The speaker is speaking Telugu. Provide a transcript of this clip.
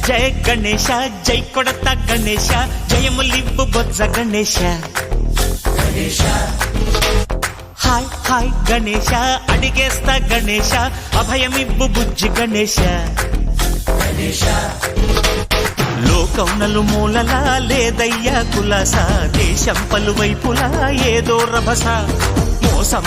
జయ గణేశ జై కొడత గణేశ జయములివ్వు బొజ్జ గణేశ హాయ్ హాయ్ గణేశ అడిగేస్తా గణేశ అభయమివ్వు బుజ్జి గణేశ లోకం నలుమూలలా లేదయ్యా కులాస దేశం పలువైపులా ఏదో రభస మోసం